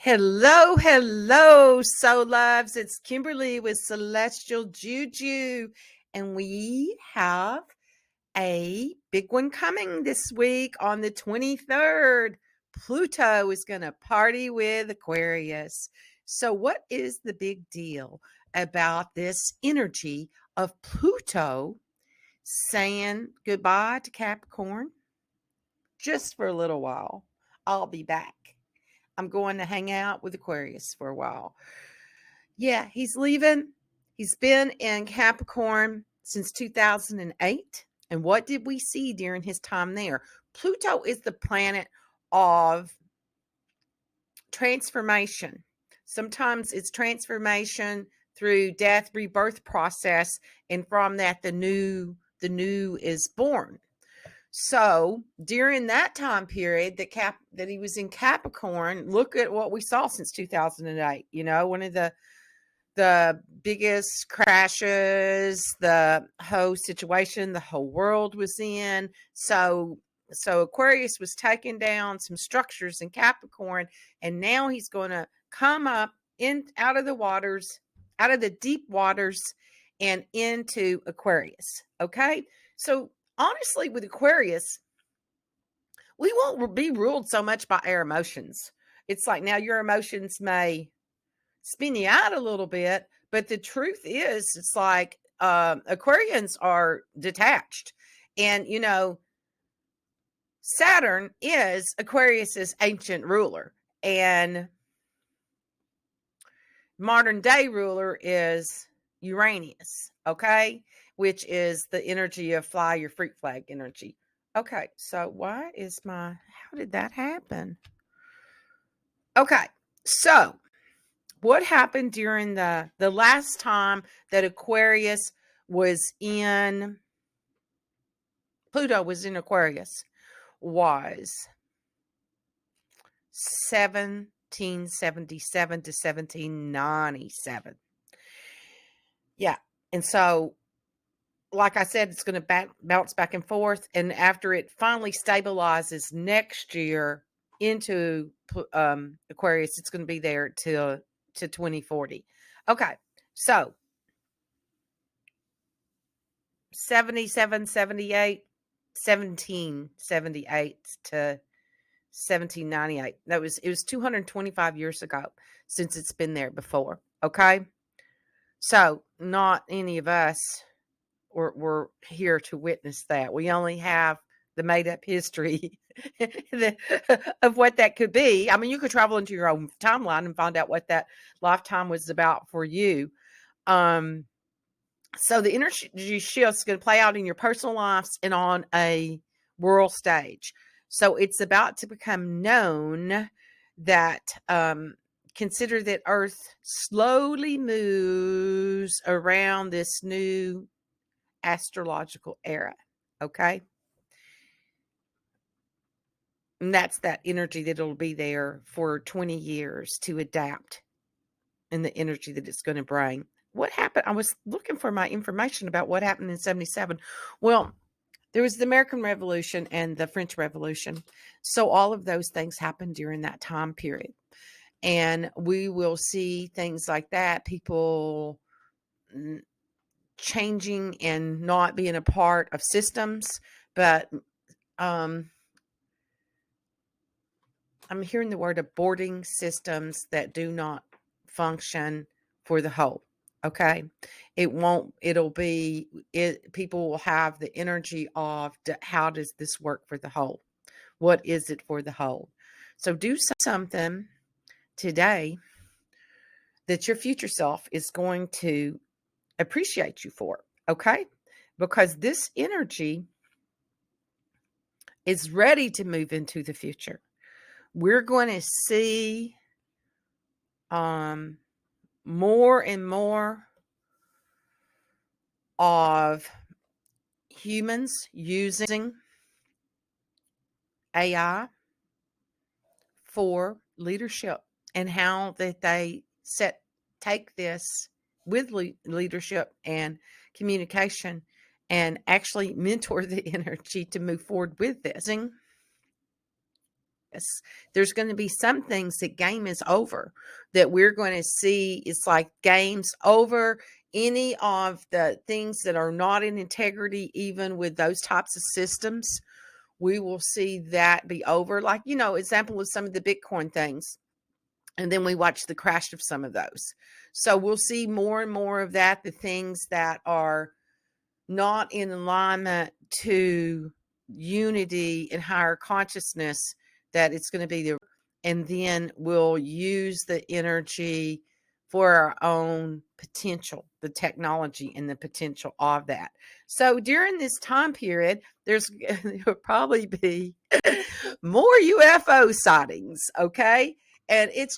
Hello, soul loves. It's Kimberly with Celestial Juju, and we have a big one coming this week on the 23rd. Pluto is going to party with Aquarius. So, what is the big deal about this energy of Pluto saying goodbye to Capricorn just for a little while? I'll be back. I'm going to hang out with Aquarius for a while. Yeah, he's leaving. He's been in Capricorn since 2008. And what did we see during his time there? Pluto is the planet of transformation. Sometimes it's transformation through death, rebirth process, and from that the new is born. So during that time period that he was in Capricorn, look at what we saw since 2008. One of the biggest crashes, the whole situation the whole world was in. So Aquarius was taking down some structures in Capricorn, and now he's going to come up out of the deep waters and into Aquarius. Okay, so honestly, with Aquarius, we won't be ruled so much by our emotions. It's like now your emotions may spin you out a little bit, but the truth is, it's like Aquarians are detached. And, Saturn is Aquarius's ancient ruler. And modern day ruler is Uranus, okay? Which is the energy of fly your fruit flag energy. Okay, so how did that happen? Okay, so what happened during the last time that Pluto was in Aquarius was 1777 to 1797. Yeah, and so like I said, it's going to bounce back and forth. And after it finally stabilizes next year into Aquarius, it's going to be there to 2040. Okay, so 1778 to 1798. It was 225 years ago since it's been there before. Okay, so not any of us we're here to witness that. We only have the made up history of what that could be. I mean, you could travel into your own timeline and find out what that lifetime was about for you. So the energy shift is going to play out in your personal lives and on a world stage. So it's about to become known that consider that Earth slowly moves around this new astrological era. Okay. And that's that energy that'll be there for 20 years to adapt and the energy that it's going to bring. What happened? I was looking for my information about what happened in 77. Well, there was the American Revolution and the French Revolution. So all of those things happened during that time period. And we will see things like that. People changing and not being a part of systems, but I'm hearing the word aborting systems that do not function for the whole. Okay. People will have the energy of how does this work for the whole? What is it for the whole? So do something today that your future self is going to appreciate you for. Okay. Because this energy is ready to move into the future. We're going to see more and more of humans using AI for leadership and how that they take this with leadership and communication and actually mentor the energy to move forward with this. this. There's going to be some things that game is over, that we're going to see. It's like game's over. Any of the things that are not in integrity, even with those types of systems, we will see that be over. Like, example of some of the Bitcoin things. And then we watch the crash of some of those. So we'll see more and more of that, the things that are not in alignment to unity and higher consciousness, that it's going to be there. And then we'll use the energy for our own potential, the technology and the potential of that. So during this time period, there'll probably be more UFO sightings, okay? And it's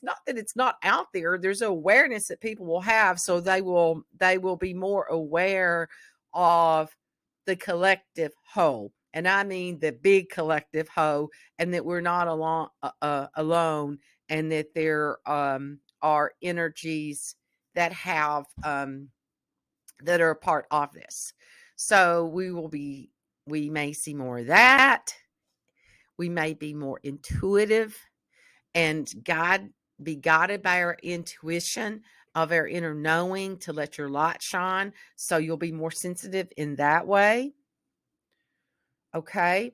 not that it's not out there. There's awareness that people will have, so they will be more aware of the collective whole. And I mean the big collective whole, and that we're not alone, and that there are energies that have that are a part of this. So we may see more of that. We may be more intuitive and be guided by our intuition of our inner knowing, to let your light shine. So you'll be more sensitive in that way. Okay.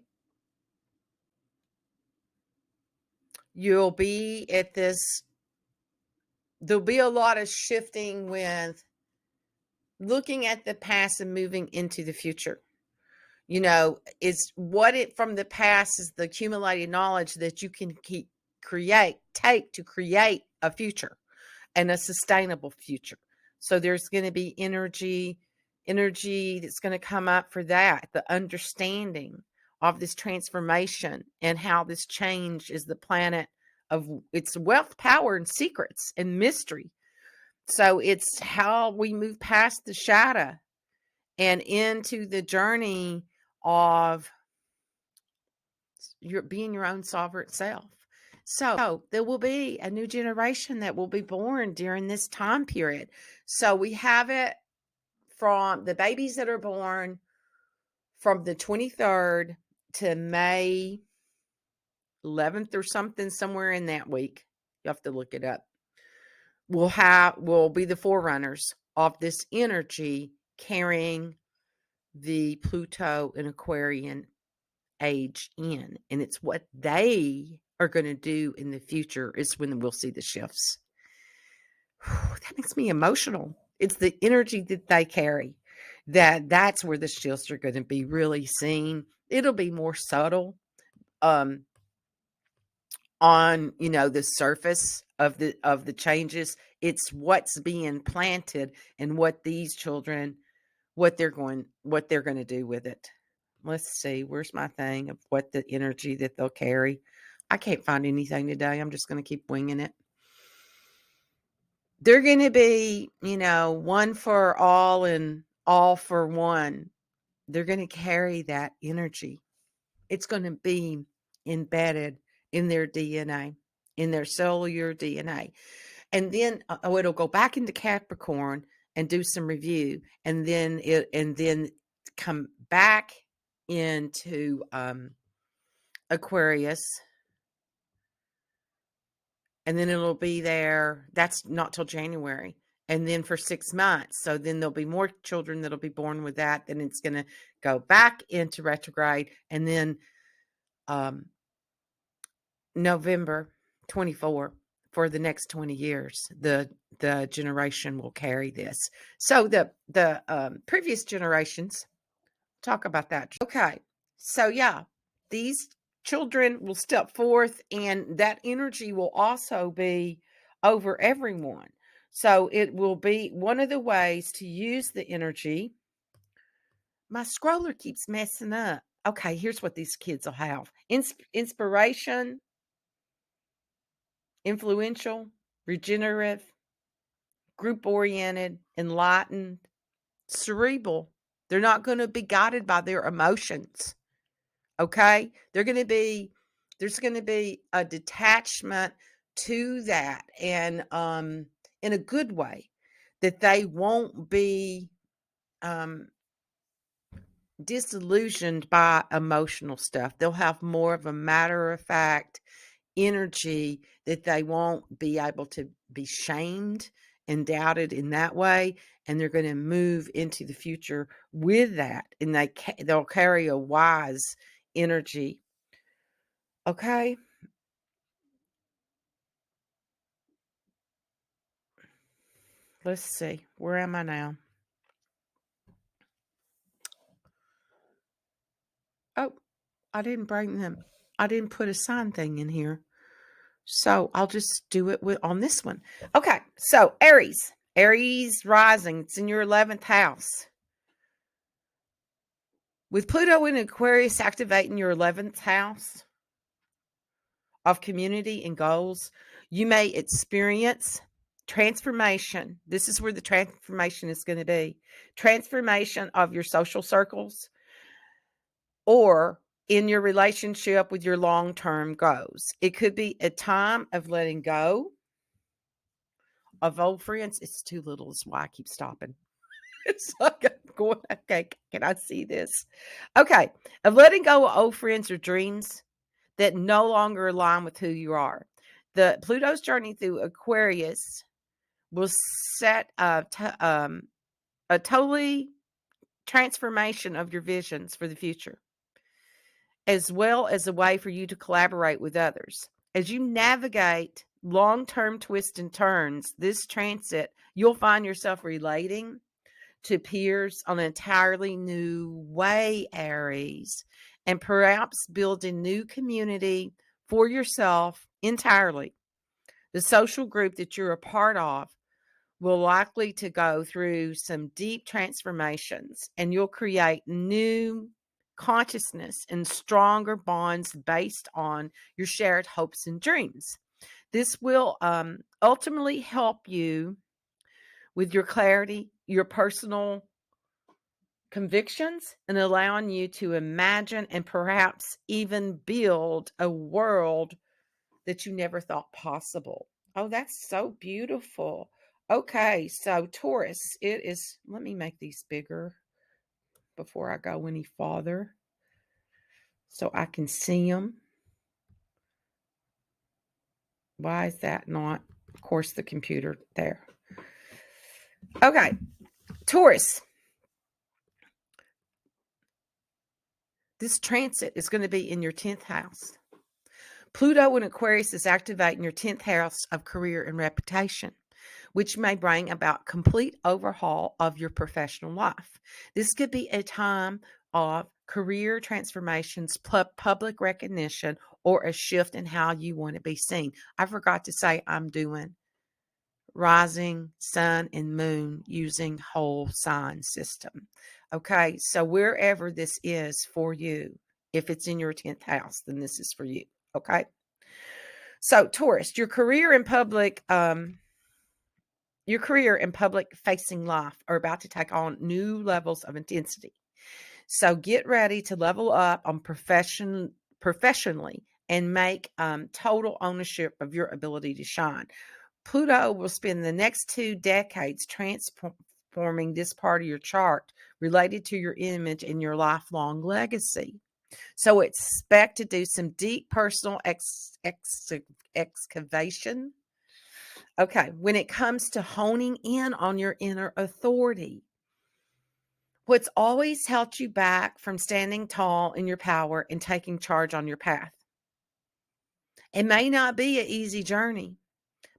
You'll be at this, there'll be a lot of shifting with looking at the past and moving into the future. It's what it from the past is the accumulated knowledge that you can take to create a future and a sustainable future. So there's going to be energy that's going to come up for that, the understanding of this transformation and how this change is the planet of its wealth, power, and secrets and mystery. So it's how we move past the shadow and into the journey of being your own sovereign self. So there will be a new generation that will be born during this time period. So we have it from the babies that are born from the 23rd to May 11th or something, somewhere in that week. You have to look it up. Will be the forerunners of this energy carrying the Pluto and Aquarian age in. And it's what they are going to do in the future is when we'll see the shifts. That makes me emotional. It's the energy that they carry. That's where the shifts are going to be really seen. It'll be more subtle on the surface of the changes. It's what's being planted and what these children, what they're going to do with it. Let's see, where's my thing of what the energy that they'll carry? I can't find anything today. I'm just going to keep winging it. They're going to be, one for all and all for one. They're going to carry that energy. It's going to be embedded in their DNA, in their cellular DNA. And then it'll go back into Capricorn and do some review, and then come back into Aquarius, and then it'll be there. That's not till January, and then for 6 months. So then there'll be more children that'll be born with that. Then it's going to go back into retrograde, and then November 24 for the next 20 years, the generation will carry this. So the previous generations, talk about that. Okay. So yeah, these children will step forth, and that energy will also be over everyone. So it will be one of the ways to use the energy. My scroller keeps messing up. Okay, here's what these kids will have. Inspiration, influential, regenerative, group-oriented, enlightened, cerebral. They're not going to be guided by their emotions. Okay? There's going to be a detachment to that, and in a good way, that they won't be disillusioned by emotional stuff. They'll have more of a matter of fact energy that they won't be able to be shamed and doubted in that way, and they're going to move into the future with that, and they'll carry a wise energy. Okay, let's see, where am I now? Oh, I didn't put a sign thing in here, so I'll just do it on this one. Okay, so Aries rising, it's in your 11th house. With Pluto in Aquarius activating your 11th house of community and goals, you may experience transformation. This is where the transformation is going to be. Transformation of your social circles or in your relationship with your long-term goals. It could be a time of letting go of old friends. It's too little, is why I keep stopping. It's like I'm going, okay, can I see this? Okay, of letting go of old friends or dreams that no longer align with who you are. The Pluto's journey through Aquarius will set a totally transformation of your visions for the future, as well as a way for you to collaborate with others. As you navigate long-term twists and turns, this transit, you'll find yourself relating to peers on an entirely new way, Aries, and perhaps building new community for yourself entirely. The social group that you're a part of will likely to go through some deep transformations, and you'll create new consciousness and stronger bonds based on your shared hopes and dreams. This will ultimately help you with your clarity, your personal convictions, and allowing you to imagine and perhaps even build a world that you never thought possible. Oh, that's so beautiful. Okay, so Taurus, it is, let me make these bigger before I go any farther so I can see them. Why is that not? Of course, the computer there. Okay, Taurus. This transit is going to be in your 10th house. Pluto in Aquarius is activating your 10th house of career and reputation, which may bring about complete overhaul of your professional life. This could be a time of career transformations, public recognition, or a shift in how you want to be seen. I forgot to say I'm doing rising, sun, and moon using whole sign system. Okay, so wherever this is for you, if it's in your 10th house, then this is for you. Okay. So Taurus, your career and public facing life are about to take on new levels of intensity. So get ready to level up on professionally and make total ownership of your ability to shine. Pluto will spend the next 2 decades transforming this part of your chart related to your image and your lifelong legacy. So expect to do some deep personal excavation. Okay, when it comes to honing in on your inner authority, what's always held you back from standing tall in your power and taking charge on your path. It may not be an easy journey,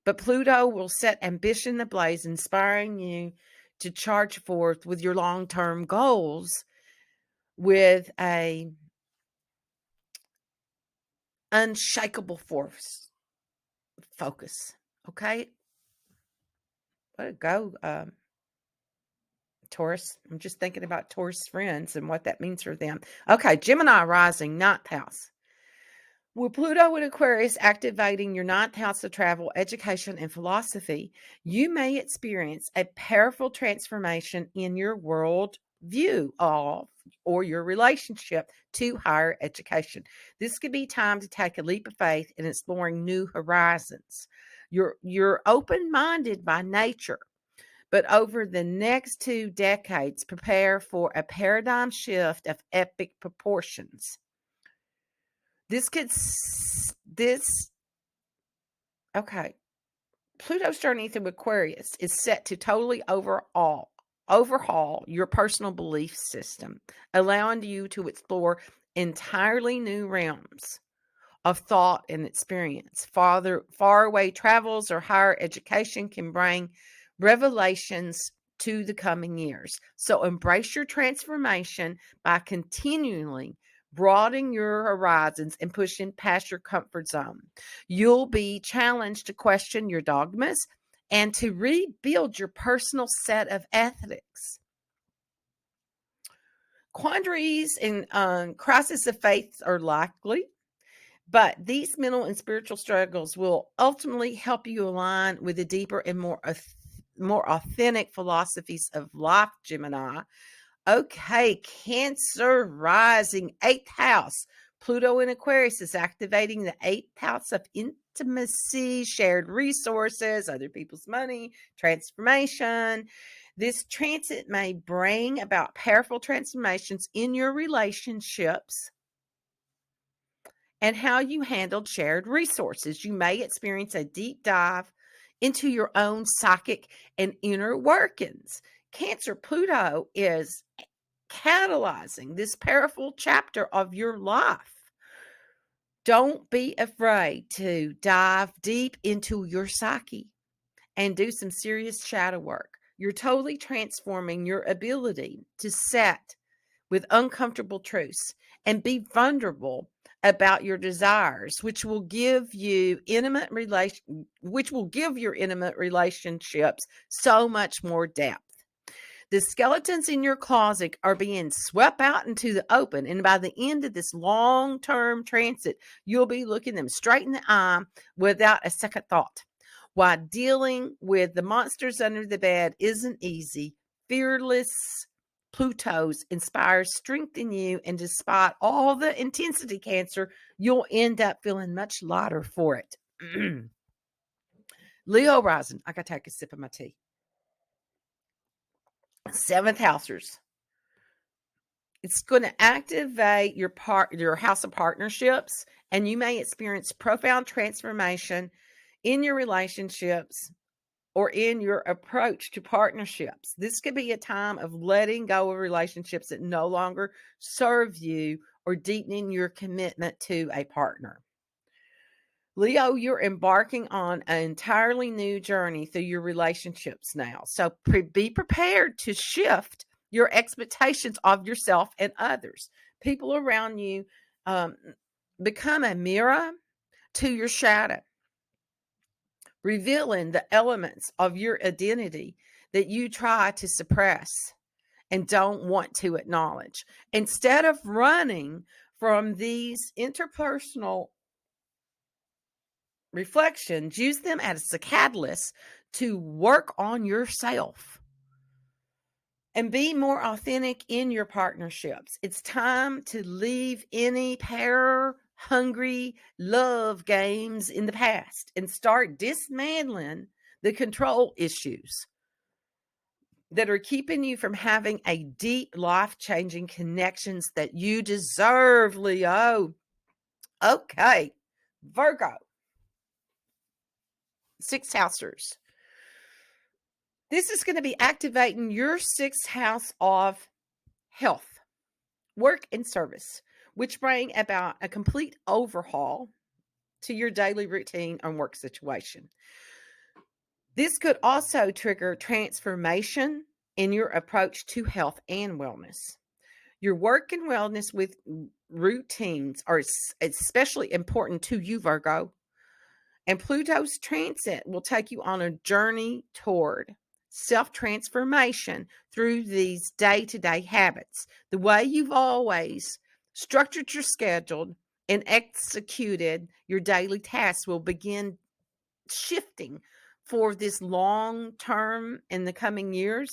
but Pluto will set ambition ablaze, inspiring you to charge forth with your long-term goals with a unshakable focus. Okay, let it go, Taurus. I'm just thinking about Taurus friends and what that means for them. Okay, Gemini rising, 9th house. With Pluto in Aquarius activating your 9th house of travel, education, and philosophy, you may experience a powerful transformation in your world view of or your relationship to higher education. This could be time to take a leap of faith in exploring new horizons. You're open-minded by nature, But over the next 2 decades, prepare for a paradigm shift of epic proportions. Pluto's journey through Aquarius is set to totally overhaul your personal belief system, allowing you to explore entirely new realms of thought and experience. Faraway travels or higher education can bring revelations to the coming years. So embrace your transformation by continually broadening your horizons and pushing past your comfort zone. You'll be challenged to question your dogmas and to rebuild your personal set of ethics. Quandaries and crisis of faith are likely, but these mental and spiritual struggles will ultimately help you align with the deeper and more authentic philosophies of life, Gemini. Okay, Cancer rising, 8th house. Pluto in Aquarius is activating the 8th house of intimacy, shared resources, other people's money, transformation. This transit may bring about powerful transformations in your relationships and how you handled shared resources. You may experience a deep dive into your own psychic and inner workings. Cancer, Pluto is catalyzing this powerful chapter of your life. Don't be afraid to dive deep into your psyche and do some serious shadow work. You're totally transforming your ability to set with uncomfortable truths and be vulnerable about your desires, which will give your intimate relationships so much more depth. The skeletons in your closet are being swept out into the open, and by the end of this long-term transit, you'll be looking them straight in the eye without a second thought. While dealing with the monsters under the bed isn't easy, fearless Pluto's inspires strength in you, and despite all the intensity, Cancer, you'll end up feeling much lighter for it. Leo rising. I gotta take a sip of my tea. 7th housers. It's going to activate your house of partnerships, and you may experience profound transformation in your relationships or in your approach to partnerships. This could be a time of letting go of relationships that no longer serve you or deepening your commitment to a partner. Leo, you're embarking on an entirely new journey through your relationships now. So be prepared to shift your expectations of yourself and others. People around you become a mirror to your shadow, revealing the elements of your identity that you try to suppress and don't want to acknowledge. Instead of running from these interpersonal reflections, use them as a catalyst to work on yourself and be more authentic in your partnerships. It's time to leave any power-hungry love games in the past and start dismantling the control issues that are keeping you from having a deep, life-changing connections that you deserve, Leo. Okay, Virgo. 6th housers. This is going to be activating your 6th house of health, work, and service, which bring about a complete overhaul to your daily routine and work situation. This could also trigger transformation in your approach to health and wellness. Your work and wellness with routines are especially important to you, Virgo. And Pluto's transit will take you on a journey toward self-transformation through these day-to-day habits. The way you've always structured your schedule and executed your daily tasks will begin shifting for this long term in the coming years.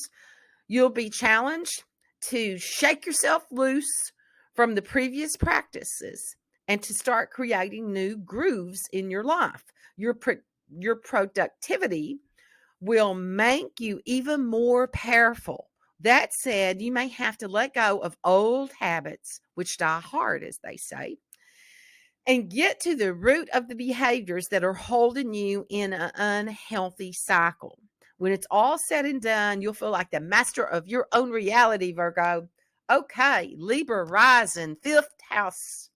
You'll be challenged to shake yourself loose from the previous practices and to start creating new grooves in your life. Your productivity will make you even more powerful. That said, you may have to let go of old habits, which die hard, as they say, and get to the root of the behaviors that are holding you in an unhealthy cycle. When it's all said and done, you'll feel like the master of your own reality, Virgo. Okay, Libra rising, fifth house.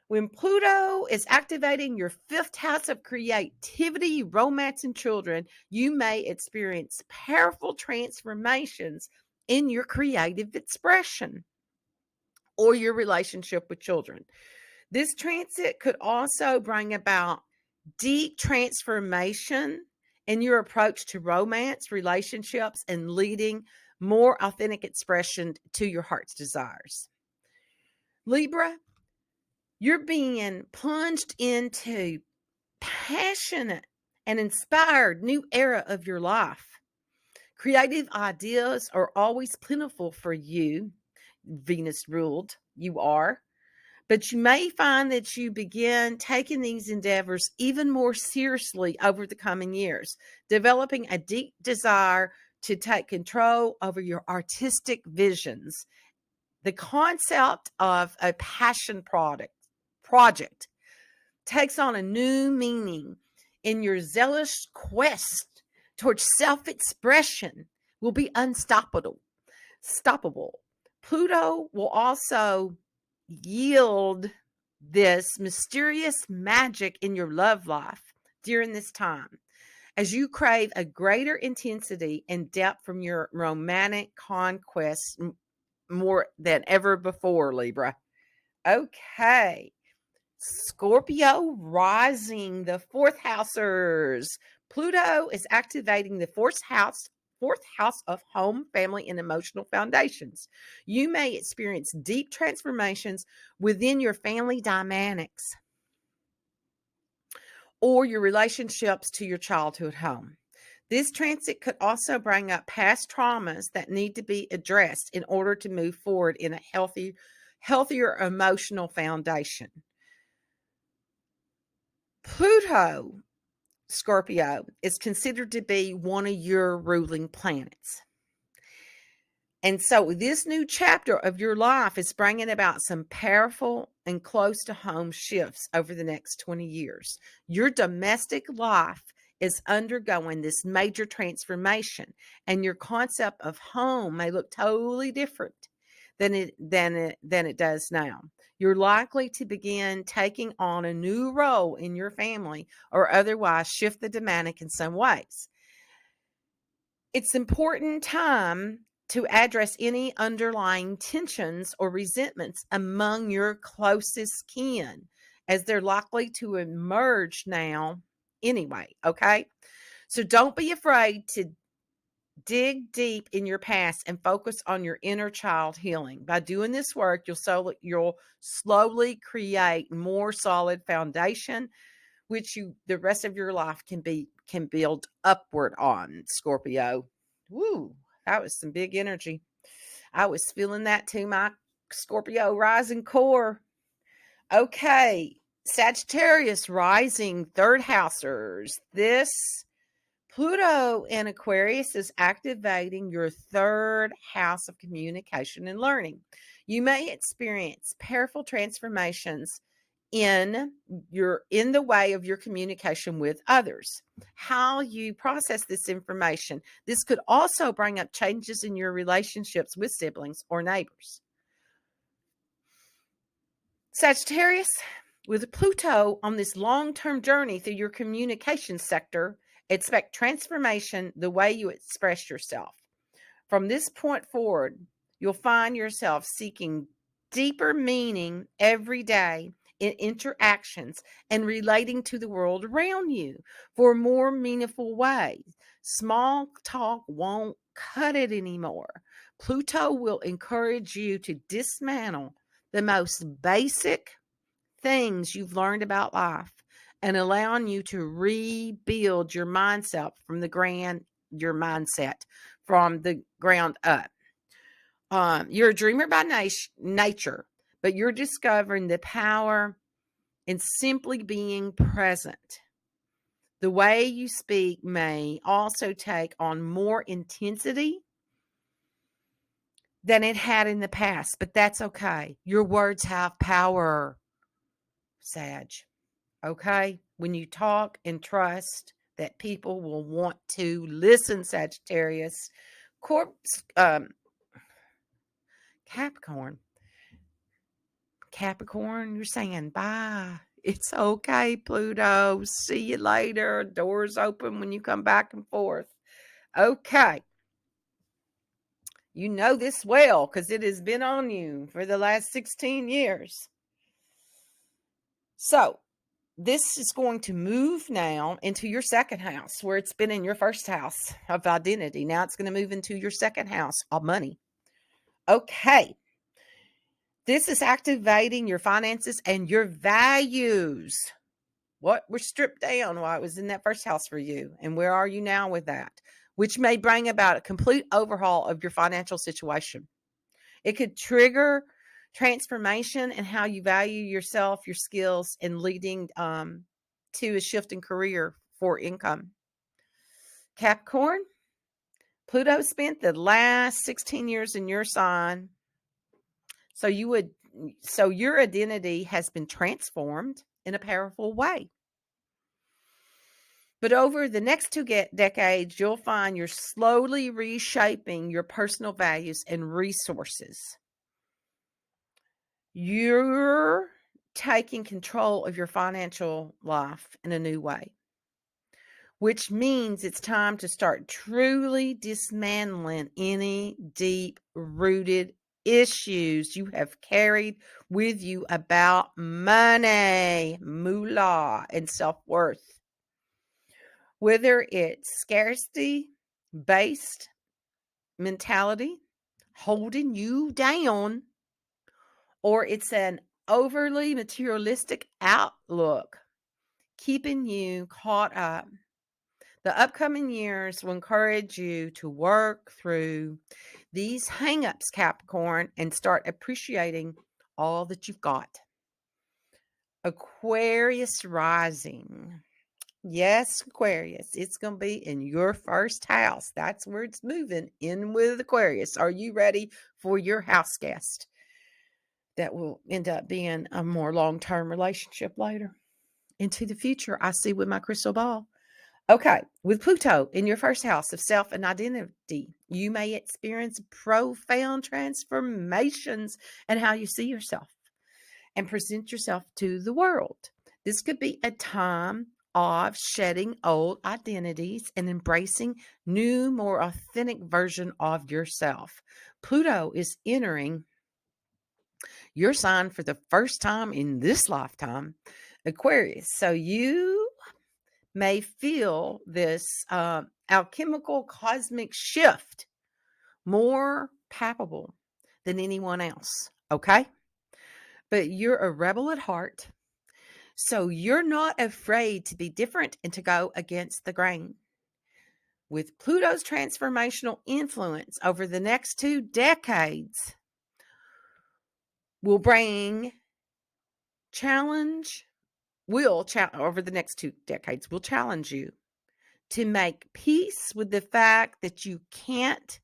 When Pluto is activating your fifth house of creativity, romance, and children, you may experience powerful transformations in your creative expression or your relationship with children. This transit could also bring about deep transformation in your approach to romance, relationships, and leading more authentic expression to your heart's desires. Libra, you're being plunged into passionate and inspired new era of your life. Creative ideas are always plentiful for you. Venus ruled, you are. But you may find that you begin taking these endeavors even more seriously over the coming years, developing a deep desire to take control over your artistic visions. The concept of a passion project takes on a new meaning in your zealous quest towards self-expression will be unstoppable. Pluto will also yield this mysterious magic in your love life during this time as you crave a greater intensity and depth from your romantic conquests more than ever before, Libra. Okay. Scorpio rising, the fourth housers. Pluto is activating the fourth house of home, family, and emotional foundations. You may experience deep transformations within your family dynamics or your relationships to your childhood home. This transit could also bring up past traumas that need to be addressed in order to move forward in a healthier emotional foundation. Pluto, Scorpio, is considered to be one of your ruling planets. And so this new chapter of your life is bringing about some powerful and close to home shifts over the next 20 years. Your domestic life is undergoing this major transformation, and your concept of home may look totally different than it does now. You're likely to begin taking on a new role in your family or otherwise shift the dynamic in some ways. It's important time to address any underlying tensions or resentments among your closest kin, as they're likely to emerge now anyway, okay? So don't be afraid to dig deep in your past and focus on your inner child healing. By doing this work, you'll slowly create more solid foundation, which the rest of your life can build upward on, Scorpio. Woo, that was some big energy. I was feeling that to my Scorpio rising core. Okay, Sagittarius rising third housers. This Pluto in Aquarius is activating your third house of communication and learning. You may experience powerful transformations in the way of your communication with others, how you process this information. This could also bring up changes in your relationships with siblings or neighbors. Sagittarius, with Pluto on this long-term journey through your communication sector, expect transformation the way you express yourself. From this point forward, you'll find yourself seeking deeper meaning every day in interactions and relating to the world around you for more meaningful ways. Small talk won't cut it anymore. Pluto will encourage you to dismantle the most basic things you've learned about life and allowing you to rebuild your mindset from the ground up. You're a dreamer by nature, but you're discovering the power in simply being present. The way you speak may also take on more intensity than it had in the past, but that's okay. Your words have power, Sag. Okay? When you talk and trust that people will want to listen, Sagittarius. Capricorn. Capricorn, you're saying bye. It's okay, Pluto. See you later. Doors open when you come back and forth. Okay. You know this well because it has been on you for the last 16 years. So, this is going to move now into your second house where it's been in your first house of identity. Now it's going to move into your second house of money. Okay. This is activating your finances and your values. What were stripped down while it was in that first house for you? And where are you now with that? Which may bring about a complete overhaul of your financial situation. It could trigger transformation in how you value yourself, your skills, and leading to a shift in career for income. Capricorn, Pluto spent the last 16 years in your sign. So your identity has been transformed in a powerful way. But over the next 2 decades, you'll find you're slowly reshaping your personal values and resources. You're taking control of your financial life in a new way, which means it's time to start truly dismantling any deep-rooted issues you have carried with you about money, moolah, and self-worth. Whether it's scarcity-based mentality holding you down, or it's an overly materialistic outlook keeping you caught up. The upcoming years will encourage you to work through these hangups, Capricorn, and start appreciating all that you've got. Aquarius rising. Yes, Aquarius, it's going to be in your first house. That's where it's moving in with Aquarius. Are you ready for your house guest? That will end up being a more long-term relationship later into the future. I see with my crystal ball. Okay, with Pluto in your first house of self and identity, you may experience profound transformations in how you see yourself and present yourself to the world. This could be a time of shedding old identities and embracing new, more authentic version of yourself. Pluto is entering your sign for the first time in this lifetime, Aquarius. So you may feel this alchemical cosmic shift more palpable than anyone else, okay? But you're a rebel at heart, so you're not afraid to be different and to go against the grain. With Pluto's transformational influence over the next 2 decades, will challenge you to make peace with the fact that you can't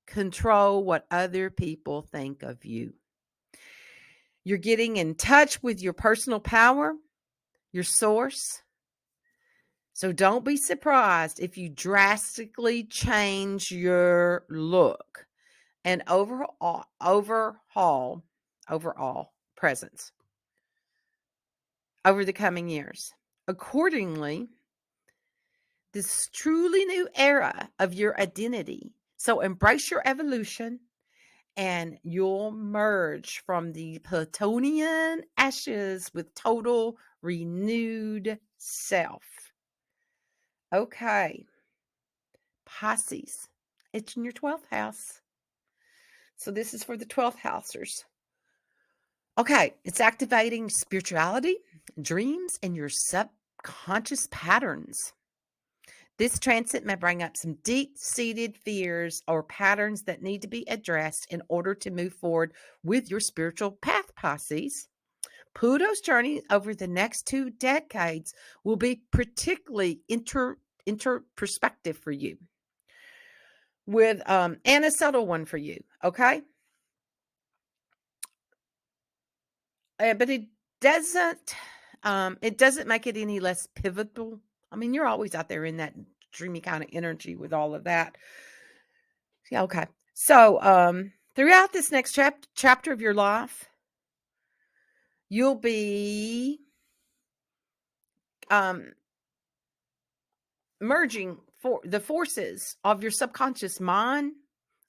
control what other people think of you. You're getting in touch with your personal power, your source. So don't be surprised if you drastically change your look and overhaul presence over the coming years. Accordingly, this truly new era of your identity. So embrace your evolution and you'll merge from the Plutonian ashes with total renewed self. Okay. Pisces. It's in your 12th house. So this is for the 12th housers. Okay. It's activating spirituality, dreams, and your subconscious patterns. This transit may bring up some deep-seated fears or patterns that need to be addressed in order to move forward with your spiritual path, Pisces. Pluto's journey over the next 2 decades will be particularly perspective for you, with and a subtle one for you, okay? But it doesn't make it any less pivotal. I mean, you're always out there in that dreamy kind of energy with all of that. Yeah, okay. So, throughout this next chapter of your life, you'll be merging for the forces of your subconscious mind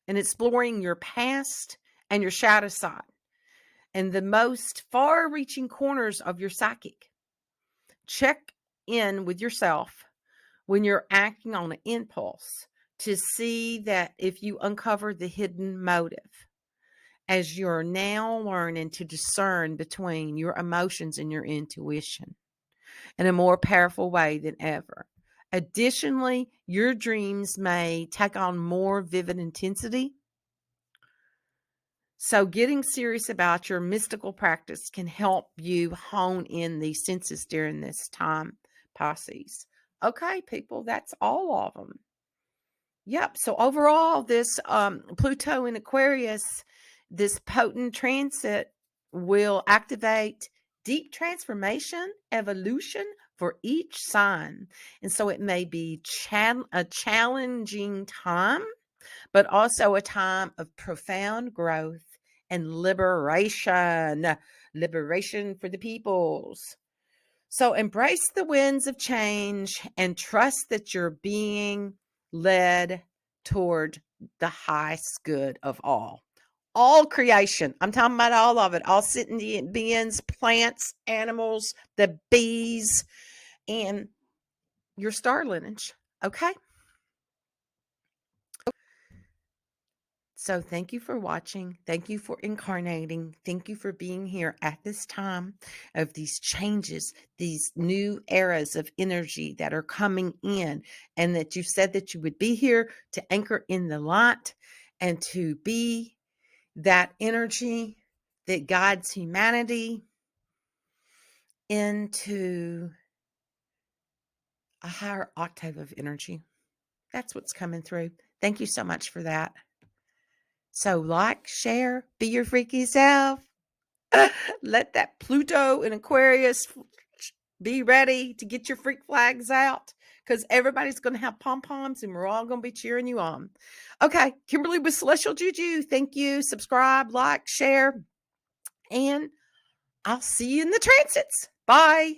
and exploring your past and your shadow side and the most far-reaching corners of your psychic. Check in with yourself when you're acting on an impulse to see that if you uncover the hidden motive, as you're now learning to discern between your emotions and your intuition in a more powerful way than ever. Additionally, your dreams may take on more vivid intensity. So getting serious about your mystical practice can help you hone in these senses during this time, Pisces. Okay, people, that's all of them. Yep. So overall, this Pluto in Aquarius, this potent transit will activate deep transformation, evolution for each sign. And so it may be a challenging time, but also a time of profound growth and liberation for the peoples. So embrace the winds of change and trust that you're being led toward the highest good of all creation. I'm talking about all of it, all sentient beings, plants, animals, the bees, and your star lineage. Okay. So thank you for watching. Thank you for incarnating. Thank you for being here at this time of these changes, these new eras of energy that are coming in, and that you said that you would be here to anchor in the light and to be that energy that guides humanity into a higher octave of energy. That's what's coming through. Thank you so much for that. So like, share, be your freaky self. Let that Pluto in Aquarius be ready to get your freak flags out, because everybody's going to have pom-poms and we're all going to be cheering you on. Okay, Kimberly with Celestial Juju. Thank you. Subscribe, like, share, and I'll see you in the transits. Bye.